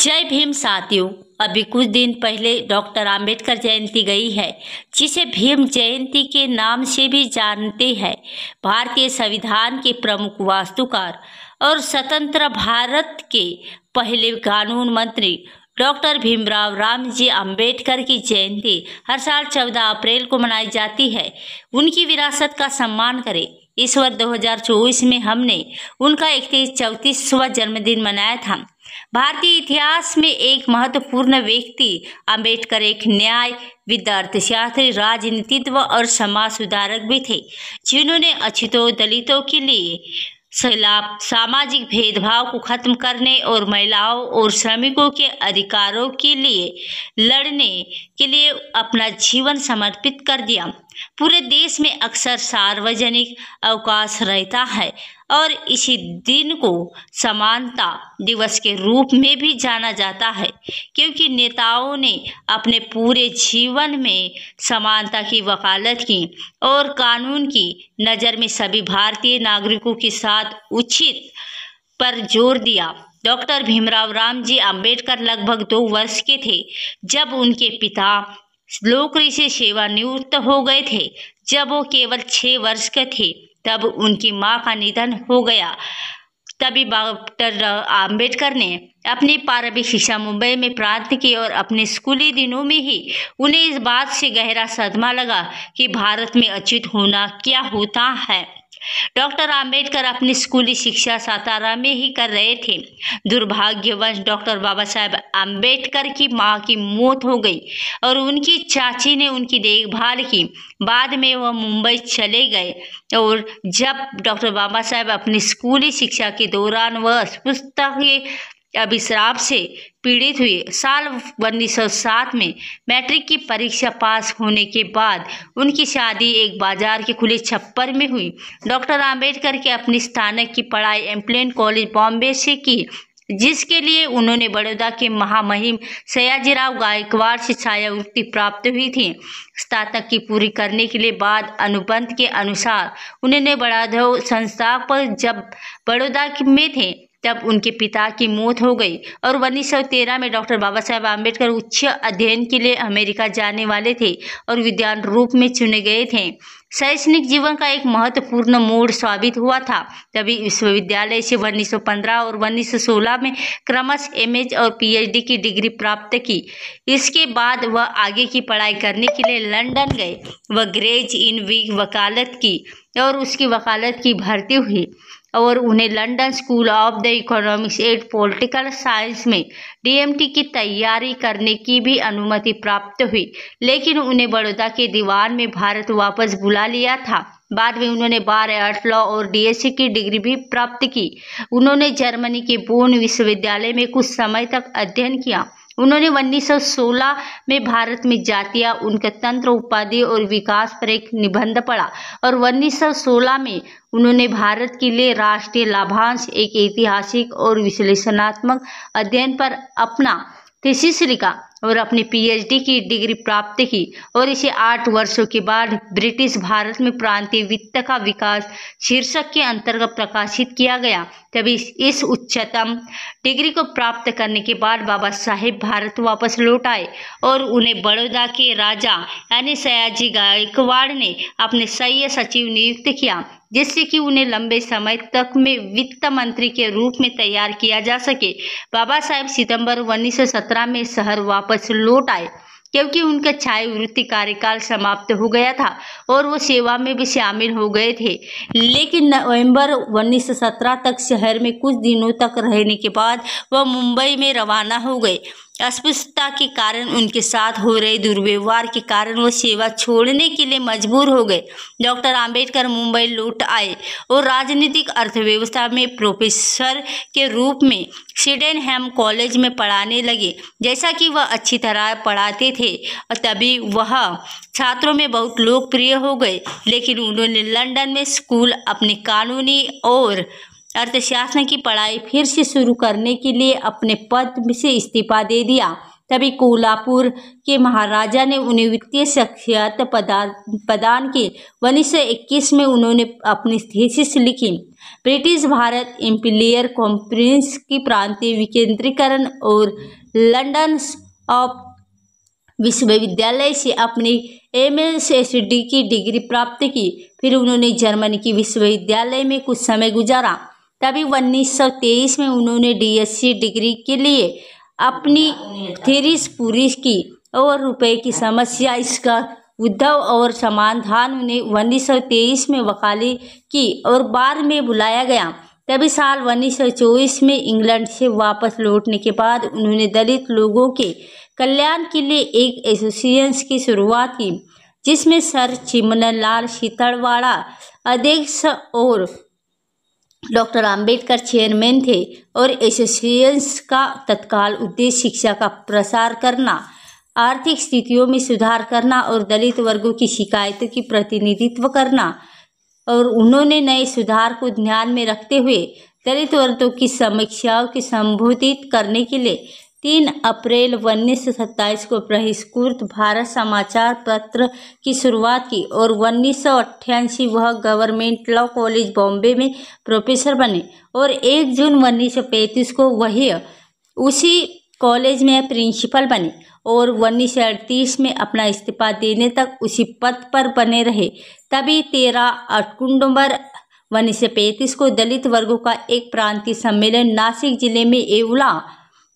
जय भीम साथियों। अभी कुछ दिन पहले डॉक्टर अंबेडकर जयंती गई है, जिसे भीम जयंती के नाम से भी जानते हैं। भारतीय संविधान के प्रमुख वास्तुकार और स्वतंत्र भारत के पहले कानून मंत्री डॉक्टर भीमराव रामजी अंबेडकर की जयंती हर साल 14 अप्रैल को मनाई जाती है। उनकी विरासत का सम्मान करें। इस वर्ष 2024 में हमने उनका 34वां जन्मदिन मनाया था। भारतीय इतिहास में एक महत्वपूर्ण व्यक्ति अंबेडकर एक न्यायविद, अर्थशास्त्री, राजनीतिज्ञ और समाज सुधारक भी थे, जिन्होंने अछूतों, दलितों के लिए सामाजिक भेदभाव को खत्म करने और महिलाओं और श्रमिकों के अधिकारों के लिए लड़ने के लिए अपना जीवन समर्पित कर दिया। पूरे देश में अक्सर सार्वजनिक अवकाश रहता है और इसी दिन को समानता दिवस के रूप में भी जाना जाता है, क्योंकि नेताओं ने अपने पूरे जीवन में समानता की वकालत की और कानून की नज़र में सभी भारतीय नागरिकों के साथ उचित पर जोर दिया। डॉक्टर भीमराव रामजी अंबेडकर लगभग 2 वर्ष के थे जब उनके पिता नौकरी से सेवानिवृत्त हो गए थे। जब वो केवल 6 वर्ष के थे तब उनकी मां का निधन हो गया। तभी डॉक्टर अंबेडकर ने अपनी प्रारंभिक शिक्षा मुंबई में प्राप्त की और अपने स्कूली दिनों में ही उन्हें इस बात से गहरा सदमा लगा कि भारत में अछूत होना क्या होता है। डॉक्टर अंबेडकर अपनी स्कूली शिक्षा सातारा में ही कर रहे थे। दुर्भाग्यवश डॉक्टर बाबा साहेब अंबेडकर की मां की मौत हो गई और उनकी चाची ने उनकी देखभाल की। बाद में वह मुंबई चले गए और जब डॉक्टर बाबा साहेब अपनी स्कूली शिक्षा के दौरान वह अस्पृश्यता के अभिशाप से पीड़ित हुए। साल 1907 में मैट्रिक की परीक्षा पास होने के बाद उनकी शादी एक बाजार के खुले छप्पर में हुई। डॉक्टर अंबेडकर के अपनी स्नातक की पढ़ाई एम्प्लेन कॉलेज बॉम्बे से की, जिसके लिए उन्होंने बड़ौदा के महामहिम सयाजीराव गायकवाड़ से छात्रवृत्ति प्राप्त हुई थी। स्नातक की पूरी करने के लिए बाद अनुबंध के अनुसार उन्होंने बड़ौदा संस्थान पर जब बड़ौदा में थे तब उनके पिता की मौत हो गई और 1913 में डॉक्टर बाबा साहेब अंबेडकर उच्च अध्ययन के लिए अमेरिका जाने वाले थे और विद्वान रूप में चुने गए थे। शैक्षणिक जीवन का एक महत्वपूर्ण मोड़ साबित हुआ था। तभी विश्वविद्यालय से 1915 और 1916 में क्रमशः एमए और पीएचडी की डिग्री प्राप्त की। इसके बाद वह आगे की पढ़ाई करने के लिए लंदन गए। वह ग्रेज इन वकालत की और उसकी वकालत की भर्ती हुई और उन्हें London school of the economics and political science में डीएमटी की तैयारी करने की भी अनुमति प्राप्त हुई, लेकिन उन्हें बड़ौदा के दीवान में भारत वापस बुला लिया था। बाद में उन्होंने बार आर्ट लॉ और डीएससी की डिग्री भी प्राप्त की। उन्होंने जर्मनी के बोन विश्वविद्यालय में कुछ समय तक अध्ययन किया। उन्होंने 1916 में भारत में जातीय उनकतंत्र उपाधि और विकास पर एक निबंध पढ़ा और 1916 में उन्होंने भारत के लिए राष्ट्रीय लाभांश, एक ऐतिहासिक और विश्लेषणात्मक अध्ययन पर अपना थीसिस लिखा और अपनी पीएचडी की डिग्री प्राप्त की और इसे 8 वर्षों के बाद ब्रिटिश भारत में प्रांतीय वित्त का विकास शीर्षक के अंतर्गत प्रकाशित किया गया। तभी इस उच्चतम डिग्री को प्राप्त करने के बाद बाबा साहेब भारत वापस लौट आए और उन्हें बड़ौदा के राजा यानी सयाजी गायकवाड़ ने अपने सैन्य सचिव नियुक्त किया, जिससे कि उन्हें लंबे समय तक में वित्त मंत्री के रूप में तैयार किया जा सके। बाबा साहेब सितंबर 1917 में शहर वापस लौट आए, क्योंकि उनका छात्रवृत्ति कार्यकाल समाप्त हो गया था और वो सेवा में भी शामिल हो गए थे। लेकिन नवंबर 1917 तक शहर में कुछ दिनों तक रहने के बाद वह मुंबई में रवाना हो गए। अस्पृश्यता के कारण उनके साथ हो रहे दुर्व्यवहार के कारण वो सेवा छोड़ने के लिए मजबूर हो गए। डॉक्टर अंबेडकर मुंबई लौट आए और राजनीतिक अर्थव्यवस्था में प्रोफेसर के रूप में सिडेनहैम कॉलेज में पढ़ाने लगे। जैसा कि वह अच्छी तरह पढ़ाते थे और तभी वह छात्रों में बहुत लोकप्रिय हो गए। लेकिन उन्होंने लंदन में स्कूल अपने कानूनी और अर्थशास्त्र की पढ़ाई फिर से शुरू करने के लिए अपने पद से इस्तीफा दे दिया। तभी कोल्हापुर के महाराजा ने उन्हें वित्तीय शख्सियत प्रदान की। 1921 में उन्होंने अपनी थीसिस लिखी। ब्रिटिश भारत इम्पीरियल कॉन्फ्रेंस की प्रांतीय विकेंद्रीकरण और लंदन ऑफ विश्वविद्यालय से अपनी MSc की डिग्री प्राप्त की। फिर उन्होंने जर्मनी की विश्वविद्यालय में कुछ समय गुजारा। तभी 1923 में उन्होंने DSc डिग्री के लिए अपनी थीसिस पूरी की और रुपए की समस्या, इसका उद्भव और समाधान उन्हें 1923 में वकाली की और बाद में बुलाया गया। तभी साल 1924 में इंग्लैंड से वापस लौटने के बाद उन्होंने दलित लोगों के कल्याण के लिए एक एसोसिएशन की शुरुआत की, जिसमें सर चिमनलाल शीतलवाड़ा अध्यक्ष और डॉक्टर आम्बेडकर चेयरमैन थे। और एसोसिएशन का तत्काल उद्देश्य शिक्षा का प्रसार करना, आर्थिक स्थितियों में सुधार करना और दलित वर्गों की शिकायतों की प्रतिनिधित्व करना। और उन्होंने नए सुधार को ध्यान में रखते हुए दलित वर्गों की समस्याओं को संबोधित करने के लिए 3 अप्रैल 1927 को बहिष्कृत भारत समाचार पत्र की शुरुआत की और 1988 वह गवर्नमेंट लॉ कॉलेज बॉम्बे में प्रोफेसर बने और 1 जून 1935 को वही उसी कॉलेज में प्रिंसिपल बने और 1938 में अपना इस्तीफा देने तक उसी पद पर बने रहे। तभी 13 अक्टूबर 1935 को दलित वर्गों का एक प्रांतीय सम्मेलन नासिक जिले में येवला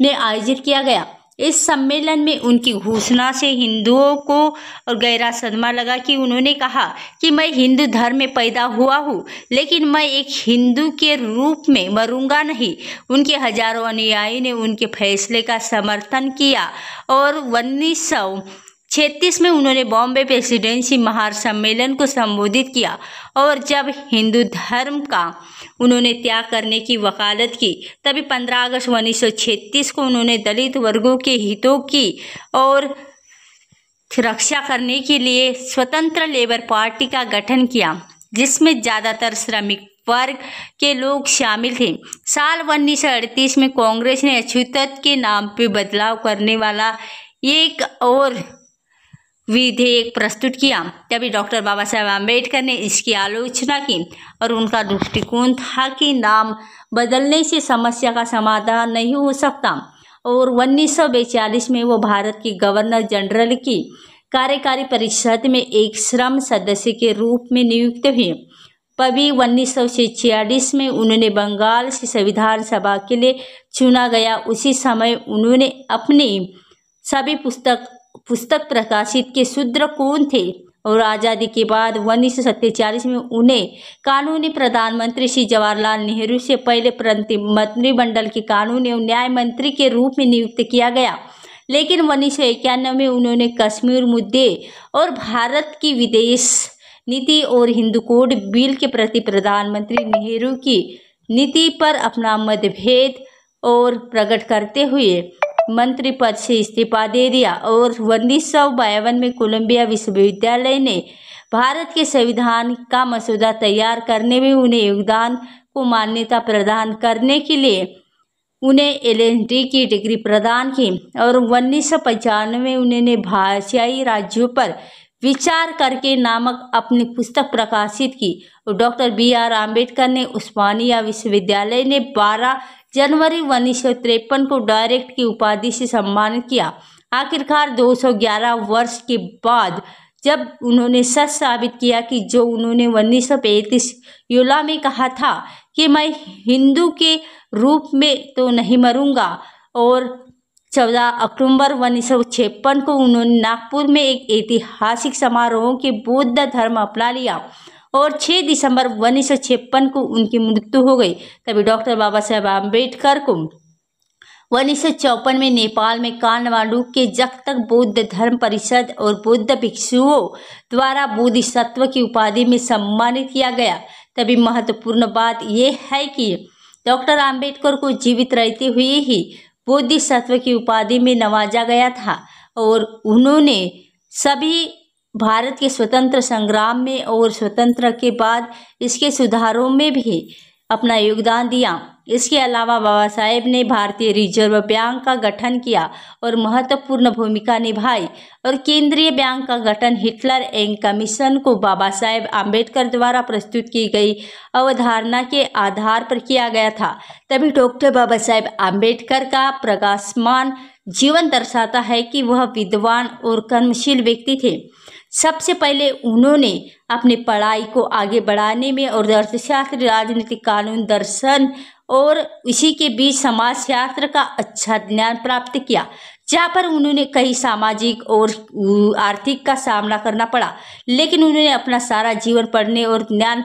में आयोजित किया गया। इस सम्मेलन में उनकी घोषणा से हिंदुओं को और गहरा सदमा लगा कि उन्होंने कहा कि मैं हिंदू धर्म में पैदा हुआ हूँ, लेकिन मैं एक हिंदू के रूप में मरूंगा नहीं। उनके हजारों अनुयायी ने उनके फैसले का समर्थन किया और 1936 में उन्होंने बॉम्बे प्रेसिडेंसी महासम्मेलन को संबोधित किया और जब हिंदू धर्म का उन्होंने त्याग करने की वकालत की। तभी 15 अगस्त 1936 को उन्होंने दलित वर्गों के हितों की और रक्षा करने के लिए स्वतंत्र लेबर पार्टी का गठन किया, जिसमें ज़्यादातर श्रमिक वर्ग के लोग शामिल थे। साल 1938 में कांग्रेस ने अछूतत के नाम पर बदलाव करने वाला एक और विधेयक प्रस्तुत किया। तभी डॉक्टर बाबा साहेब आम्बेडकर ने इसकी आलोचना की और उनका दृष्टिकोण था कि नाम बदलने से समस्या का समाधान नहीं हो सकता। और 1942 में वो भारत के गवर्नर जनरल की कार्यकारी परिषद में एक श्रम सदस्य के रूप में नियुक्त हुए। तभी 1946 में उन्होंने बंगाल से संविधान सभा के लिए चुना गया। उसी समय उन्होंने अपनी सभी पुस्तक प्रकाशित के शूद्र कौन थे और आज़ादी के बाद 1947 में उन्हें कानूनी प्रधानमंत्री श्री जवाहरलाल नेहरू से पहले मंत्रिमंडल के कानून एवं न्याय मंत्री के रूप में नियुक्त किया गया। लेकिन 1991 में उन्होंने कश्मीर मुद्दे और भारत की विदेश नीति और हिंदू कोड बिल के प्रति प्रधानमंत्री नेहरू की नीति पर अपना मतभेद और प्रकट करते हुए मंत्री पद से इस्तीफा दे दिया। और 1952 में कोलंबिया विश्वविद्यालय ने भारत के संविधान का मसौदा तैयार करने में उन्हें योगदान को मान्यता प्रदान करने के लिए उन्हें LLD की डिग्री प्रदान की। और 1995 में उन्होंने भाषाई राज्यों पर विचार करके नामक अपनी पुस्तक प्रकाशित की। और डॉक्टर BR आम्बेडकर ने उस्मानिया विश्वविद्यालय ने 12 जनवरी 1953 को डायरेक्ट की उपाधि से सम्मानित किया। आखिरकार 211 वर्ष के बाद जब उन्होंने सच साबित किया कि जो उन्होंने 1935 येवला में कहा था कि मैं हिंदू के रूप में तो नहीं मरूंगा। और 14 अक्टूबर 1956 को उन्होंने नागपुर में एक ऐतिहासिक समारोह के बौद्ध धर्म अपना लिया और 6 दिसंबर 1956 को उनकी मृत्यु हो गई। तभी डॉक्टर बाबा साहेब आम्बेडकर को 1954 में नेपाल में काठमांडू के जगतक बौद्ध धर्म परिषद और बौद्ध भिक्षुओं द्वारा बोधिसत्व की उपाधि में सम्मानित किया गया। तभी महत्वपूर्ण बात यह है कि डॉक्टर आम्बेडकर को जीवित रहते हुए ही बोधिसत्व की उपाधि में नवाजा गया था और उन्होंने सभी भारत के स्वतंत्र संग्राम में और स्वतंत्र के बाद इसके सुधारों में भी अपना योगदान दिया। इसके अलावा बाबा साहेब ने भारतीय रिजर्व बैंक का गठन किया और महत्वपूर्ण भूमिका निभाई और केंद्रीय बैंक का गठन हिटलर एंड कमीशन को बाबा साहेब आम्बेडकर द्वारा प्रस्तुत की गई अवधारणा के आधार पर किया गया था। तभी डॉक्टर बाबा साहेब आम्बेडकर का प्रकाशमान जीवन दर्शाता है कि वह विद्वान और कर्मशील व्यक्ति थे। सबसे पहले उन्होंने अपनी पढ़ाई को आगे बढ़ाने में और अर्थशास्त्र, राजनीतिक, कानून, दर्शन और इसी के बीच समाजशास्त्र का अच्छा ज्ञान प्राप्त किया, जहाँ पर उन्होंने कई सामाजिक और आर्थिक का सामना करना पड़ा। लेकिन उन्होंने अपना सारा जीवन पढ़ने और ज्ञान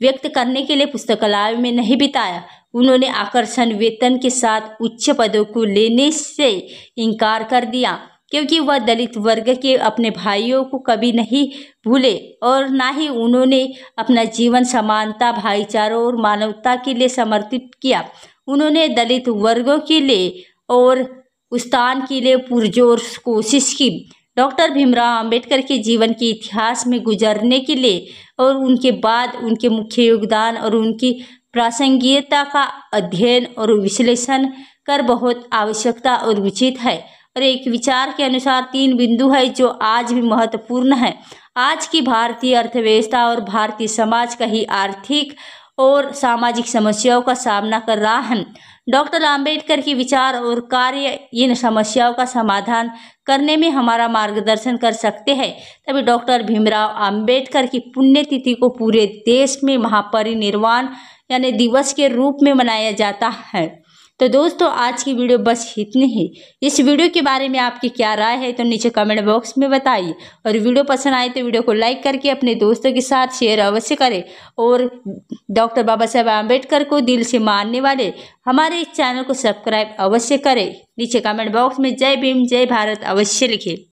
व्यक्त करने के लिए पुस्तकालय में नहीं बिताया। उन्होंने आकर्षण वेतन के साथ उच्च पदों को लेने से इनकार कर दिया, क्योंकि वह दलित वर्ग के अपने भाइयों को कभी नहीं भूले और ना ही उन्होंने अपना जीवन समानता, भाईचारों और मानवता के लिए समर्पित किया। उन्होंने दलित वर्गों के लिए और उत्थान के लिए पुरजोर कोशिश की। डॉक्टर भीमराव अंबेडकर के जीवन के इतिहास में गुजरने के लिए और उनके बाद उनके मुख्य योगदान और उनकी प्रासंगिकता का अध्ययन और विश्लेषण कर बहुत आवश्यकता और उचित है। और एक विचार के अनुसार 3 बिंदु है जो आज भी महत्वपूर्ण है। आज की भारतीय अर्थव्यवस्था और भारतीय समाज कई आर्थिक और सामाजिक समस्याओं का सामना कर रहा है। डॉक्टर अंबेडकर के विचार और कार्य इन समस्याओं का समाधान करने में हमारा मार्गदर्शन कर सकते हैं। तभी डॉक्टर भीमराव अंबेडकर की पुण्यतिथि को पूरे देश में महापरिनिर्वाण यानी दिवस के रूप में मनाया जाता है। तो दोस्तों, आज की वीडियो बस इतनी ही। इस वीडियो के बारे में आपकी क्या राय है तो नीचे कमेंट बॉक्स में बताइए, और वीडियो पसंद आए तो वीडियो को लाइक करके अपने दोस्तों के साथ शेयर अवश्य करें। और डॉक्टर बाबा साहेब आम्बेडकर को दिल से मानने वाले हमारे इस चैनल को सब्सक्राइब अवश्य करें। नीचे कमेंट बॉक्स में जय भीम जय भारत अवश्य लिखें।